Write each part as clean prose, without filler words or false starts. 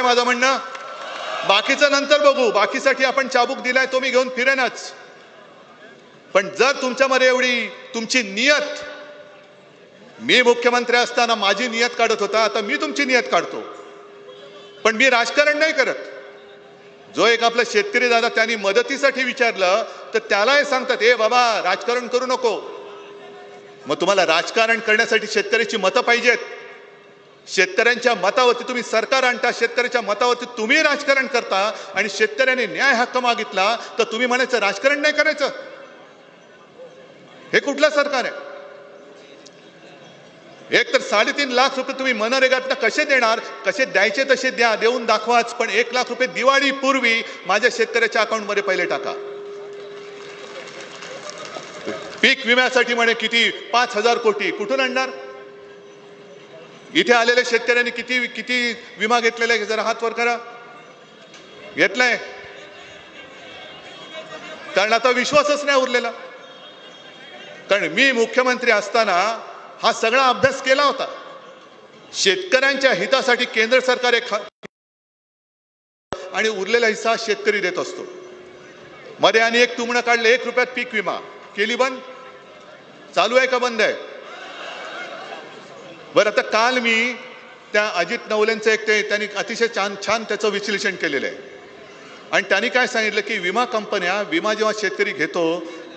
आहे माझं म्हणणं? बाकीचं नंतर बघू, बाकीसाठी आपण चाबूक दिलाय तो मी घेऊन फिरेनच, पण जर तुमच्यामध्ये एवढी तुमची नियत, मी मुख्यमंत्री असताना माझी नियत काढत होता, आता मी तुमची नियत काढतो, पण मी राजकारण नाही करत. जो एक आपला शेतकरी दादा त्यांनी मदतीसाठी विचारलं तर त्याला हे सांगतात, ए बाबा राजकारण करू नको. मग तुम्हाला राजकारण करण्यासाठी शेतकऱ्याची मतं पाहिजेत. शेतकऱ्यांच्या मतावरती तुम्ही सरकार आणता, शेतकऱ्याच्या मतावरती तुम्ही राजकारण करता, आणि शेतकऱ्याने न्याय हक्क मागितला तर तुम्ही म्हणायचं राजकारण नाही करायचं. हे कुठलं सरकार आहे? एक तर 3.5 लाख रुपये तुम्ही मनरेगातनं कसे देणार? कसे द्यायचे तसे द्या, देऊन दाखवाच, पण 1 लाख रुपये दिवाळीपूर्वी माझ्या शेतकऱ्याच्या अकाउंटमध्ये पहिले टाका. पीक विम्यासाठी म्हणे किती 5,000 कोटी कुठून आणणार? इथे आलेल्या शेतकऱ्यांनी किती किती विमा घेतलेला आहे? जरा हात वर करा. घेतलाय? कारण आता विश्वासच नाही उरलेला. कारण मी मुख्यमंत्री असताना हा सगळा अभ्यास केला होता. शेतकऱ्यांच्या हितासाठी केंद्र सरकार आणि उरलेला हिस्सा शेतकरी देत असतो. मध्ये आणि एक तुमणं काढलं, 1 रुपयात पीक विमा केली बंद. चालू आहे का बंद आहे? बरं, आता काल मी त्या अजित नवलेंचं एक त्यांनी अतिशय छान त्याचं विश्लेषण केलेलं आहे, आणि त्यांनी काय सांगितलं की विमा कंपन्या विमा जेव्हा शेतकरी घेतो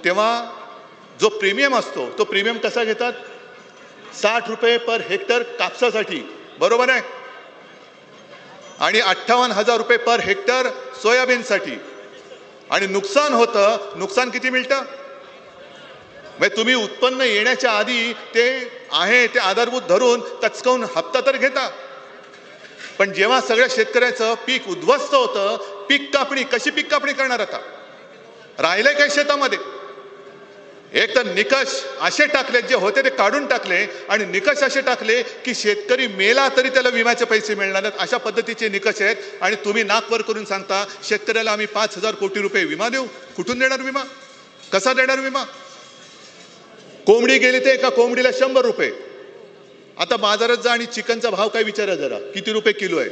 तेव्हा जो प्रीमियम असतो तो प्रीमियम कसा घेतात? 60 रुपये पर हेक्टर कापसासाठी, बरोबर आहे, आणि 58,000 रुपये पर हेक्टर सोयाबीनसाठी. आणि नुकसान होतं, नुकसान किती मिळतं? म्हणजे तुम्ही उत्पन्न येण्याच्या आधी ते आहे ते आधारभूत धरून कचकावून हप्ता तर घेता, पण जेव्हा सगळ्या शेतकऱ्याचं पीक उद्ध्वस्त होतं, पीक कापणी, कशी पीक कापणी करणार? आता राहिलंय काय शेतामध्ये? एक तर निकष असे टाकले, जे होते ते काढून टाकले, आणि निकष असे टाकले की शेतकरी मेला तरी त्याला विम्याचे पैसे मिळणार नाहीत, अशा पद्धतीचे निकष आहेत. आणि तुम्ही नाक वर करून सांगता शेतकऱ्याला आम्ही 5,000 कोटी रुपये विमा देऊ. कुठून देणार विमा? कसा देणार विमा? कोंबडी गेली तर एका कोंबडीला 100 रुपये. आता बाजारात जा आणि चिकनचा भाव काय विचारा जरा, किती रुपये किलो आहे?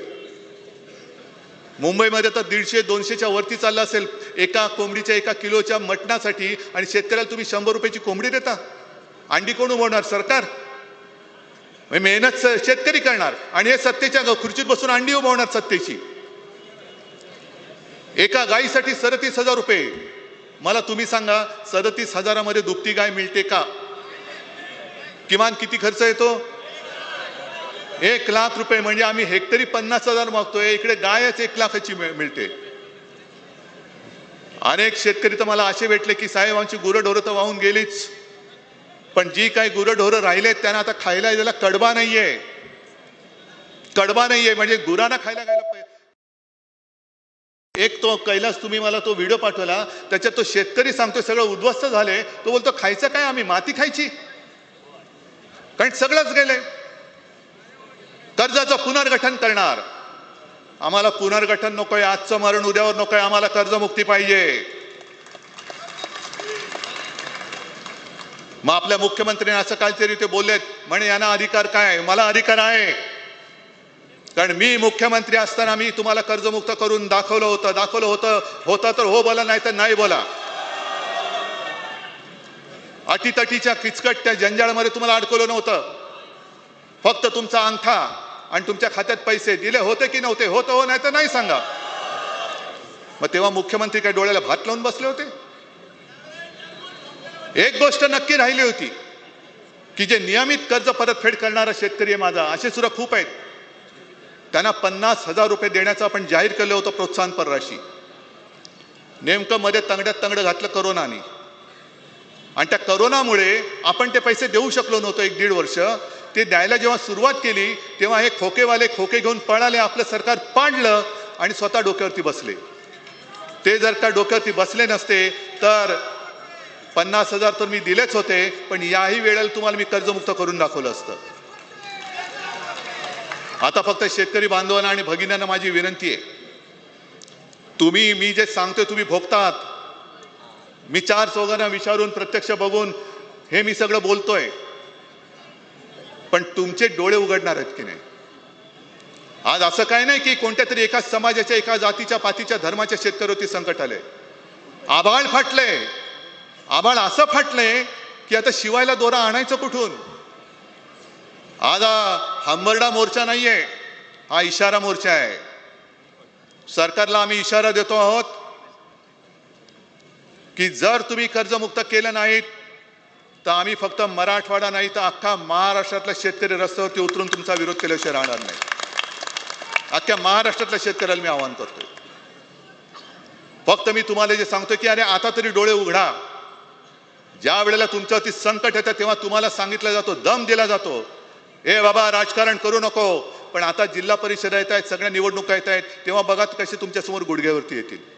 मुंबईमध्ये तर 150-200च्या वरती चालला असेल एका कोंबडीच्या, एका किलोच्या मटणासाठी, आणि शेतकऱ्याला तुम्ही 100 रुपयाची कोंबडी देता. अंडी कोण उभवणार? सरकार. मेहनत शेतकरी करणार, आणि हे सत्तेच्या खुर्चीत बसून अंडी उभवणार सत्तेची. एका गायीसाठी 37,000 रुपये. मला तुम्ही सांगा, 37,000मध्ये दुभती गाय मिळते का? किमान किती खर्च येतो? 1 लाख रुपये. म्हणजे आम्ही हेक्टरी 50,000 मागतोय, इकडे गायच 1 लाखाची मिळते. अनेक शेतकरी तर मला असे भेटले की साहेब आमची गुरंढोरं तर वाहून गेलीच, पण जी काही गुरंढोरं राहिलेत त्यांना आता खायला यायला कडबा नाहीये. कडबा नाहीये म्हणजे गुरांना खायला गायला. एक तो कैलास, तुम्ही मला तो व्हिडिओ पाठवला, त्याच्यात तो शेतकरी सांगतोय सगळं उद्ध्वस्त झाले. तो बोलतो खायचं काय? आम्ही माती खायची, कारण सगळंच गेलंय. कर्जाचं पुनर्गठन करणार. आम्हाला पुनर्गठन नकोय, आजचं मरण उद्यावर नकोय, आम्हाला कर्जमुक्ती पाहिजे. मग आपल्या मुख्यमंत्र्यांनी असं काहीतरी ते बोललेत, म्हणे यांना अधिकार काय? मला अधिकार आहे, कारण मी मुख्यमंत्री असताना मी तुम्हाला कर्जमुक्त करून दाखवलं होतं तर हो बोला, नाही तर नाही बोला. अटीतटीच्या किचकट त्या जंजाळामध्ये तुम्हाला अडकवलं नव्हतं. फक्त तुमचा अंगठा आणि तुमच्या खात्यात पैसे दिले होते की नव्हते? होतं हो, नाही तर नाही सांगा. मग तेव्हा मुख्यमंत्री काय डोळ्याला भात लावून बसले होते? एक गोष्ट नक्की राहिली होती की जे नियमित कर्ज परतफेड करणारा शेतकरी आहे माझा, असे सुद्धा खूप आहेत, त्यांना 50,000 रुपये देण्याचं आपण जाहीर केलं होतं प्रोत्साहनपर राशी. नेमकं मध्ये तंगड्यात तंगडं घातलं कोरोनाने, आणि त्या कोरोनामुळे आपण ते पैसे देऊ शकलो नव्हतो 1-1.5 वर्ष. ते द्यायला जेव्हा सुरुवात केली तेव्हा हे खोकेवाले खोके घेऊन पळाले, आपलं सरकार पाडलं आणि स्वतः डोक्यावरती बसले. ते जर का डोक्यावरती बसले नसते तर 50,000 तर मी दिलेच होते, पण याही वेळेला तुम्हाला मी कर्जमुक्त करून दाखवलं असतं. आता फक्त शेतकरी बांधवांना आणि भगिनींना माझी विनंती आहे, तुम्ही मी जे सांगतोय तुम्ही भोगतात. मी 4 चौघांना विचारून प्रत्यक्ष बघून हे मी सगळं बोलतोय, पण तुमचे डोळे उघडणार आहेत की नाही? आज असं काय नाही की कोणत्या तरी एका समाजाच्या, एका जातीच्या, पातीच्या, धर्माच्या शेतकऱ्यावरती संकट आले. आभाळ फाटले. आभाळ असं फाटले की आता शिवायला दोरा आणायचं कुठून. आज हा हंबरडा मोर्चा नाहीये, हा इशारा मोर्चा आहे. सरकारला आम्ही इशारा देतो आहोत की जर तुम्ही कर्जमुक्त केलं नाहीत तर आम्ही फक्त मराठवाडा नाही तर अख्खा महाराष्ट्रातला शेतकरी रस्त्यावरती उतरून तुमचा विरोध केल्याशिवाय राहणार नाही. अख्ख्या महाराष्ट्रातल्या शेतकऱ्याला मी आवाहन करतोय. फक्त मी तुम्हाला जे सांगतोय की अरे आता तरी डोळे उघडा. ज्या वेळेला तुमच्यावरती संकट येतं तेव्हा तुम्हाला सांगितलं जातो, दम दिला जातो, ए बाबा राजकारण करू नको. पण आता जिल्हा परिषद येत आहेत, सगळ्या निवडणुका येत आहेत, तेव्हा बघा कसे तुमच्यासमोर गुडघ्यावरती येतील.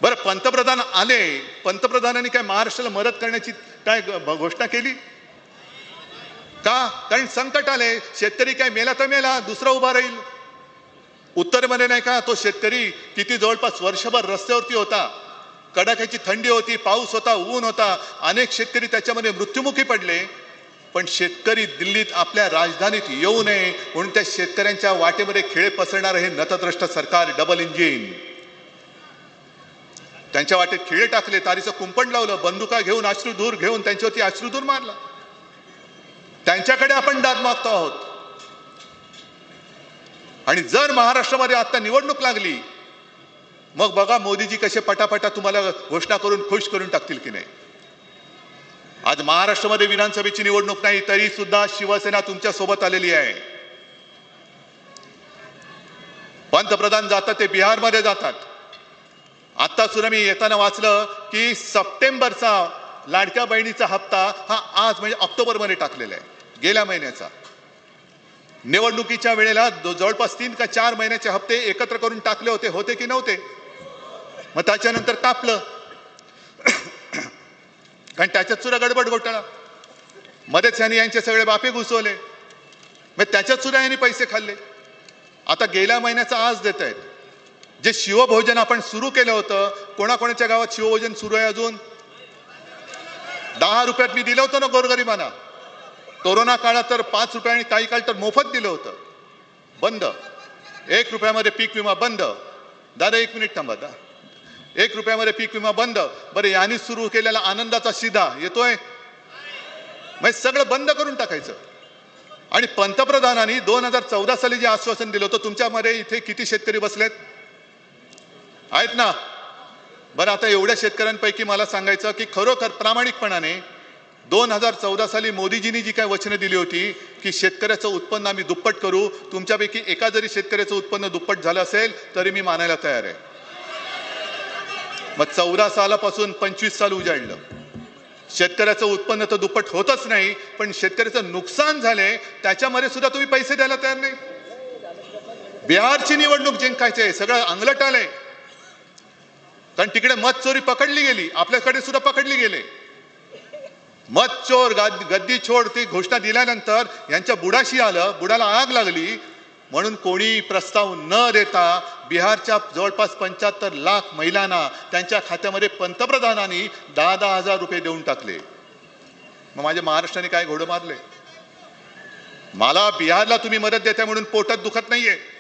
बरं, पंतप्रधान आले, पंतप्रधानांनी काय महाराष्ट्राला मदत करण्याची काय घोषणा केली का? कारण संकट आले. शेतकरी काय मेला तर मेला, दुसरा उभा राहील. उत्तरेमध्ये नाही का तो शेतकरी किती जवळपास वर्षभर रस्त्यावरती होता. कडाक्याची थंडी होती, पाऊस होता, ऊन होता, अनेक शेतकरी त्याच्यामध्ये मृत्युमुखी पडले. पण शेतकरी दिल्लीत आपल्या राजधानीत येऊ नये म्हणून त्या शेतकऱ्यांच्या वाटेमध्ये खेळ पसरणारं हे नतद्रष्ट सरकार, डबल इंजिन, त्यांच्या वाटेत खिळे टाकले, तारीचं कुंपण लावलं, बंदुका घेऊन, अश्रुधूर घेऊन त्यांच्यावरती अश्रुधूर मारला. त्यांच्याकडे आपण दाद मागतो आहोत. आणि जर महाराष्ट्रामध्ये आता निवडणूक लागली मग बघा मोदीजी कसे पटापटा तुम्हाला घोषणा करून खुश करून टाकतील की नाही. आज महाराष्ट्रामध्ये विधानसभेची निवडणूक नाही तरी सुद्धा शिवसेना तुमच्या सोबत आलेली आहे. पंतप्रधान जातात ते बिहारमध्ये जातात. आता सुद्धा मी येताना वाचलं की सप्टेंबरचा लाडक्या बहिणीचा हप्ता हा आज म्हणजे ऑक्टोबरमध्ये टाकलेला आहे, गेल्या महिन्याचा. निवडणुकीच्या वेळेला जवळपास 3 का 4 महिन्याचे हप्ते एकत्र करून टाकले होते की नव्हते. मग त्याच्यानंतर कापलं कारण त्याच्यात सुद्धा गडबड घोटाळा, मध्येच यांनी यांचे सगळे बापे घुसवले, मग त्याच्यात सुद्धा यांनी पैसे खाल्ले. आता गेल्या महिन्याचा आज देत आहेत. जे शिवभोजन आपण सुरू केलं होतं, कोणाकोणाच्या गावात शिवभोजन सुरू आहे अजून? 10 रुपयात मी दिलं होतं ना गोरगरिबांना. कोरोना काळात तर 5 रुपये आणि काही काळ तर मोफत दिलं होतं. बंद. 1 रुपयामध्ये पीक विमा बंद. दादा 1 मिनिट थांबा. 1 रुपयामध्ये पीक विमा बंद. बरं, यांनी सुरू केलेला आनंदाचा शिधा येतोय, मग सगळं बंद करून टाकायचं. आणि पंतप्रधानांनी 2014 साली जे आश्वासन दिलं होतं, तुमच्यामध्ये इथे किती शेतकरी बसलेत आहेत ना? बरं, आता एवढ्या शेतकऱ्यांपैकी मला सांगायचं की खरोखर प्रामाणिकपणाने 2014 साली मोदीजींनी जी काय वचनं दिली होती की शेतकऱ्याचं उत्पन्न आम्ही दुप्पट करू, तुमच्यापैकी एका जरी शेतकऱ्याचं उत्पन्न दुप्पट झालं असेल तरी मी मानायला तयार आहे. मग 14 सालापासून 25 साल उजाडलं. शेतकऱ्याचं उत्पन्न तर दुप्पट होतच नाही, पण शेतकऱ्याचं नुकसान झाले त्याच्यामध्ये सुद्धा तुम्ही पैसे द्यायला तयार नाही. बिहारची निवडणूक जिंकायची आहे, सगळं अंगलट आलंय. कारण तिकडे मत चोरी पकडली गेली, आपल्याकडे सुद्धा पकडली गेले. मत चोर गद्दी छोड ती घोषणा दिल्यानंतर यांच्या बुडाशी आलं, बुडाला आग लागली. म्हणून कोणी प्रस्ताव न देता बिहारच्या जवळपास 75 लाख महिलांना त्यांच्या खात्यामध्ये पंतप्रधानांनी 10-10 हजार रुपये देऊन टाकले. मग माझ्या महाराष्ट्राने काय घोडं मारले? मला बिहारला तुम्ही मदत देता म्हणून पोटात दुखत नाहीये,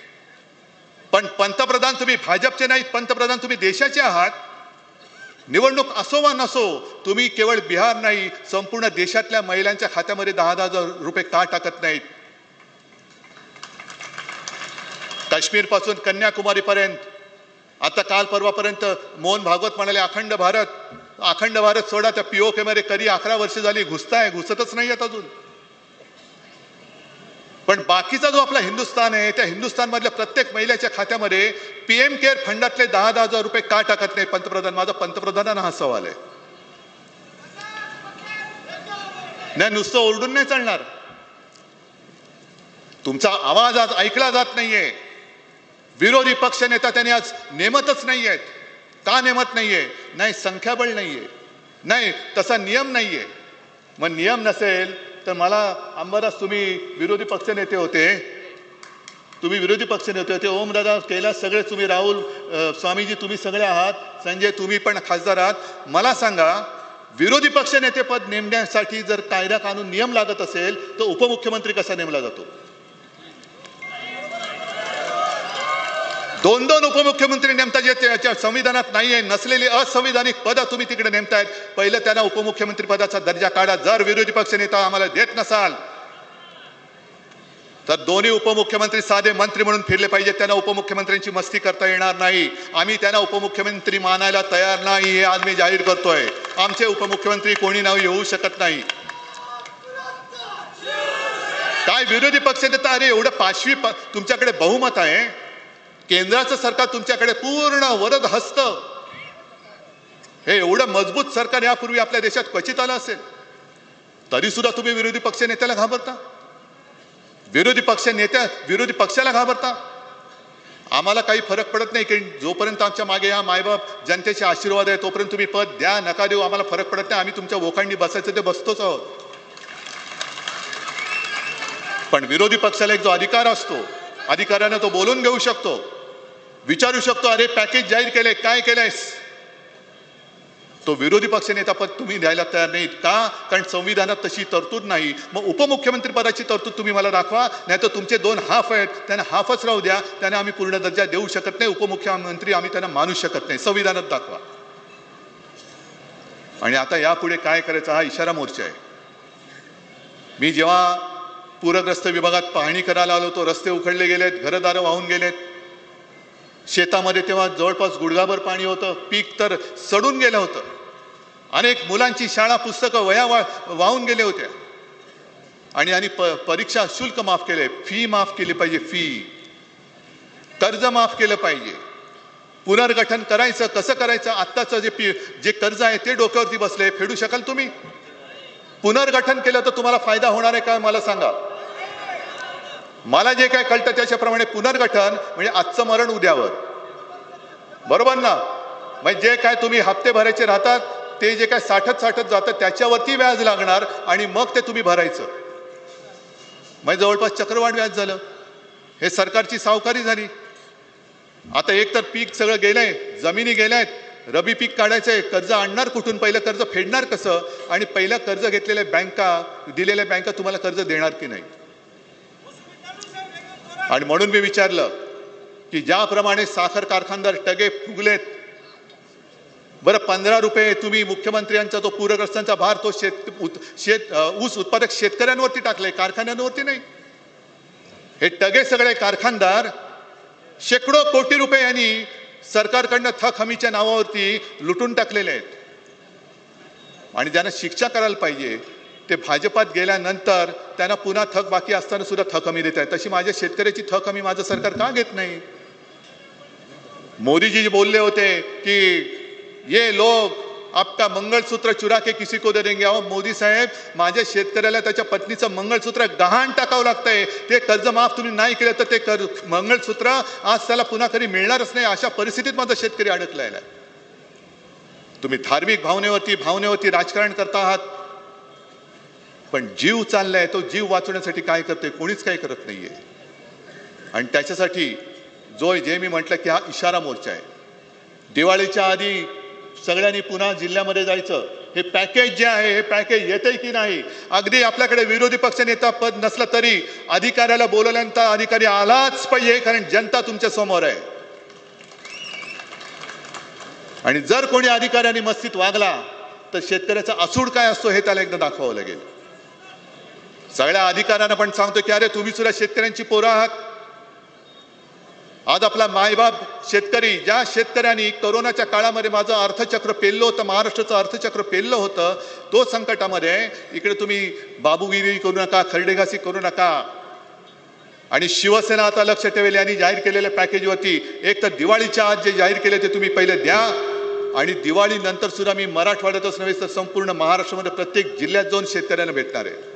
पण पंतप्रधान तुम्ही भाजपचे नाहीत, पंतप्रधान तुम्ही देशाचे आहात. निवडणूक असो वा नसो, तुम्ही केवळ बिहार नाही संपूर्ण देशातल्या महिलांच्या खात्यामध्ये 10-10 हजार रुपये का टाकत नाहीत? काश्मीर पासून कन्याकुमारी पर्यंत, आता काल परवापर्यंत मोहन भागवत म्हणाले अखंड भारत सोडा, त्या पीओके मध्ये कधी 11 वर्ष झाली घुसतच नाही आहेत अजून. पण बाकीचा जो आपला हिंदुस्थान आहे, त्या हिंदुस्थान मधल्या प्रत्येक महिलेच्या खात्यामध्ये पीएम केअर फंडातले 10-10 हजार रुपये का टाकत नाही पंतप्रधान? माझा पंतप्रधानांना हा सवाल आहे. नाही, नुसतं ओरडून नाही चालणार. तुमचा आवाज आज ऐकला जात नाहीये. विरोधी पक्ष नेता त्यांनी आज नेमतच नाहीयेत. का नेमत नाहीये? नाही संख्याबळ नाहीये, नाही तसा नियम नाहीये. मग नियम नसेल तर मला अंबादास, तुम्ही विरोधी पक्ष नेते होते, ओमदादा कैलास सगळे तुम्ही, राहुल स्वामीजी तुम्ही सगळे आहात, संजय तुम्ही पण खासदार आहात. मला सांगा, विरोधी पक्ष नेते पद नेमण्यासाठी जर कायदा कानून नियम लागत असेल तर उपमुख्यमंत्री कसा नेमला जातो? दोन दोन उपमुख्यमंत्री नेमता जे त्याच्या संविधानात नाहीये, नसलेली असंविधानिक पदं तुम्ही तिकडे नेमतायत. पहिलं त्यांना उपमुख्यमंत्री पदाचा दर्जा काढा. जर विरोधी पक्ष नेता आम्हाला देत नसाल तर दोन्ही उपमुख्यमंत्री साधे मंत्री म्हणून फिरले पाहिजे. त्यांना उपमुख्यमंत्र्यांची मस्ती करता येणार नाही. आम्ही त्यांना उपमुख्यमंत्री मानायला तयार नाही, हे आज मी जाहीर करतोय. आमचे उपमुख्यमंत्री कोणी नाव येऊ शकत नाही. काय विरोधी पक्ष नेता, अरे एवढं पाशवी तुमच्याकडे बहुमत आहे, केंद्राचं सरकार तुमच्याकडे पूर्ण वरद हस्त, हे एवढं मजबूत सरकार यापूर्वी आपल्या देशात क्वचित आलं असेल, तरी सुद्धा तुम्ही विरोधी पक्ष नेत्याला घाबरता, विरोधी पक्षाला घाबरता. आम्हाला काही फरक पडत नाही की जोपर्यंत आमच्या मागे या मायबाप जनतेचे आशीर्वाद आहे तोपर्यंत तुम्ही पद द्या नका देऊ, आम्हाला फरक पडत नाही. आम्ही तुमच्या वोखांडी बसायचं ते बसतोच आहोत. पण विरोधी पक्षाला एक जो अधिकार असतो, अधिकाराने तो बोलून घेऊ शकतो, विचारू शकतो, अरे पॅकेज जाहीर केले, काय केलंयस? तो विरोधी पक्ष नेता पद तुम्ही द्यायला तयार नाहीत का? कारण संविधानात तशी तरतूद नाही. मग उपमुख्यमंत्री पदाची तरतूद तुम्ही मला दाखवा, नाही तर तुमचे दोन हाफ आहेत त्यांना हाफच राहू द्या. त्यांना आम्ही पूर्ण दर्जा देऊ शकत नाही, उपमुख्यमंत्री आम्ही त्यांना मानू शकत नाही. संविधानात दाखवा. आणि आता यापुढे काय करायचं हा इशारा मोर्चा आहे. मी जेव्हा पूरग्रस्त विभागात पाहणी करायला आलो तो रस्ते उखडले गेलेत, घरदारं वाहून गेलेत, शेतामध्ये तेव्हा जवळपास गुडघाभर पाणी होतं, पीक तर सडून गेलं होतं, अनेक मुलांची शाळा पुस्तकं वह्या वाहून गेले होत्या. आणि परीक्षा शुल्क माफ केले, फी माफ केली पाहिजे, फी कर्ज माफ केलं पाहिजे. पुनर्गठन करायचं कसं करायचं? आत्ताचं जे कर्ज आहे ते डोक्यावरती बसले, फेडू शकाल तुम्ही? पुनर्गठन केलं तर तुम्हाला फायदा होणार आहे का मला सांगा. मला जे काय कळतं त्याच्याप्रमाणे पुनर्गठन म्हणजे आजचं मरण उद्यावर, बरोबर ना? म्हणजे जे काय तुम्ही हप्ते भरायचे राहतात ते जे काय साठत जातं त्याच्यावरती व्याज लागणार आणि मग ते तुम्ही भरायचं. म्हणजे जवळपास चक्रवाढ व्याज झालं. हे सरकारची सावकारी झाली. आता एक तर पीक सगळं गेलंय, जमिनी गेल्यात, रबी पीक काढायचंय, कर्ज आणणार कुठून, पहिलं कर्ज फेडणार कसं, आणि पहिलं कर्ज घेतलेल्या बँका, दिलेल्या बँका तुम्हाला कर्ज देणार की नाही. आणि म्हणून मी विचारलं की ज्याप्रमाणे साखर कारखानदार टगे फुगलेत, बरं 15 रुपये तुम्ही मुख्यमंत्र्यांचा तो पूरग्रस्तांचा भार तो ऊस उत्पादक शेतकऱ्यांवरती टाकले, कारखान्यांवरती नाही. हे टगे सगळे कारखानदार शेकडो कोटी रुपये यांनी सरकारकडनं थक हमीच्या नावावरती लुटून टाकलेले आहेत. आणि ज्यांना शिक्षा करायला पाहिजे ते भाजपात गेल्यानंतर त्यांना पुन्हा थक बाकी असताना सुद्धा थक हमी देत आहेत. तशी माझ्या शेतकऱ्याची थक हमी माझं सरकार का घेत नाही? मोदीजी बोलले होते की ये लोग आपका मंगलसूत्र चुरा के किसी को दे देंगे. अहो मोदी साहेब, माझ्या शेतकऱ्याला त्याच्या पत्नीचं मंगलसूत्र गहाण टाकावं लागतंय. ते कर्ज माफ तुम्ही नाही केलं तर ते मंगलसूत्र आज त्याला पुन्हा कधी मिळणारच नाही. अशा परिस्थितीत माझा शेतकरी अडकलेला आहे. तुम्ही धार्मिक भावनेवरती राजकारण करता आहात, पण जीव चाललाय, तो जीव वाचवण्यासाठी काय करते? कोणीच काही करत नाहीये. आणि त्याच्यासाठी जे मी म्हटलं की हा इशारा मोर्चा आहे. दिवाळीच्या आधी सगळ्यांनी पुन्हा जिल्ह्यामध्ये जायचं. हे पॅकेज जे आहे हे पॅकेज येते की नाही? अगदी आपल्याकडे विरोधी पक्ष नेता पद नसलं तरी अधिकाऱ्याला बोलवल्यानंतर अधिकारी आलाच पाहिजे, कारण जनता तुमच्या समोर आहे. आणि जर कोणी अधिकाऱ्यांनी मस्तीत वागला तर शेतकऱ्याचा असूड काय असतो हे त्याला एकदा दाखवावं लागेल. सगळ्या अधिकाऱ्यांना पण सांगतो की अरे तुम्ही सुद्धा शेतकऱ्यांची पोरं आहात. आज आपला मायबाप शेतकरी, ज्या शेतकऱ्यांनी कोरोनाच्या काळामध्ये माझं अर्थचक्र पेललं होतं, महाराष्ट्राचं अर्थचक्र पेललं होतं, तो संकटामध्ये इकडे तुम्ही बाबूगिरी करू नका, खरडेघासी करू नका. आणि शिवसेना आता लक्ष ठेवेल यांनी जाहीर केलेल्या पॅकेजवरती. एक तर दिवाळीच्या आज जे जाहीर केले ते तुम्ही पहिले द्या, आणि दिवाळी नंतर सुद्धा मी मराठवाड्यातच नव्हे तर संपूर्ण महाराष्ट्रामध्ये प्रत्येक जिल्ह्यात जाऊन शेतकऱ्यांना भेटणार आहे.